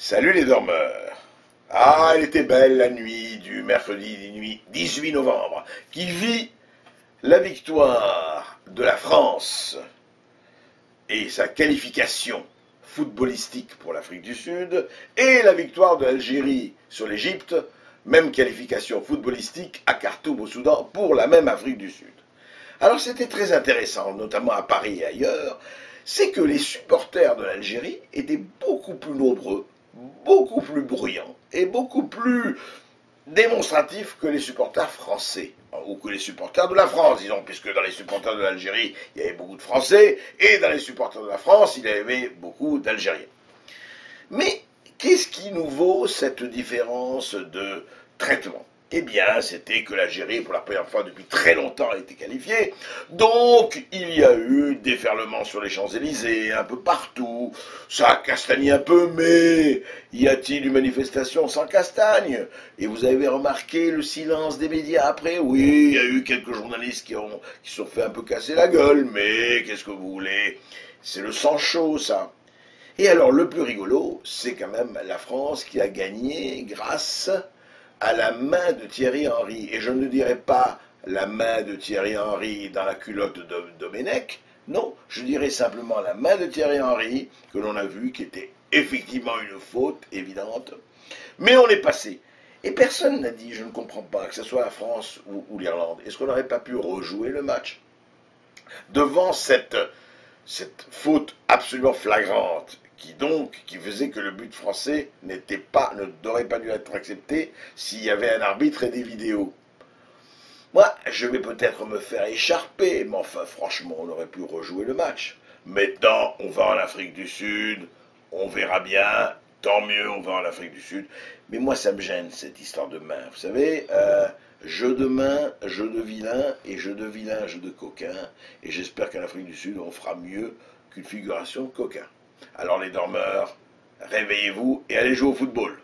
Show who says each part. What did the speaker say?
Speaker 1: Salut les dormeurs. Ah, elle était belle la nuit du mercredi 18 novembre, qui vit la victoire de la France et sa qualification footballistique pour l'Afrique du Sud, et la victoire de l'Algérie sur l'Égypte, même qualification footballistique à Khartoum au Soudan pour la même Afrique du Sud. Alors c'était très intéressant, notamment à Paris et ailleurs, c'est que les supporters de l'Algérie étaient beaucoup plus nombreux, beaucoup plus bruyants et beaucoup plus démonstratifs que les supporters français, ou que les supporters de la France, disons, puisque dans les supporters de l'Algérie, il y avait beaucoup de Français, et dans les supporters de la France, il y avait beaucoup d'Algériens. Mais qu'est-ce qui nous vaut cette différence de traitement? Eh bien, c'était que l'Algérie, pour la première fois depuis très longtemps, a été qualifiée. Donc, il y a eu déferlement sur les Champs-Élysées, un peu partout. Ça a castagné un peu, mais y a-t-il une manifestation sans castagne? Et vous avez remarqué le silence des médias après? Oui, il y a eu quelques journalistes qui se sont fait un peu casser la gueule, mais qu'est-ce que vous voulez? C'est le sang chaud, ça. Et alors, le plus rigolo, c'est quand même la France qui a gagné grâce à la main de Thierry Henry. Et je ne dirais pas la main de Thierry Henry dans la culotte de Domenech. Non, je dirais simplement la main de Thierry Henry, que l'on a vu, qui était effectivement une faute évidente. Mais on est passé. Et personne n'a dit, je ne comprends pas, que ce soit la France ou l'Irlande, est-ce qu'on n'aurait pas pu rejouer le match devant cette faute absolument flagrante qui faisait que le but français n'aurait pas dû être accepté s'il y avait un arbitre et des vidéos. Moi, je vais peut-être me faire écharper, mais enfin, franchement, on aurait pu rejouer le match. Maintenant, on va en Afrique du Sud, on verra bien, tant mieux, on va en Afrique du Sud. Mais moi, ça me gêne, cette histoire de main. Vous savez, jeu de main, jeu de vilain, et jeu de vilain, jeu de coquin. Et j'espère qu'en Afrique du Sud, on fera mieux qu'une figuration de coquin. Alors les dormeurs, réveillez-vous et allez jouer au football.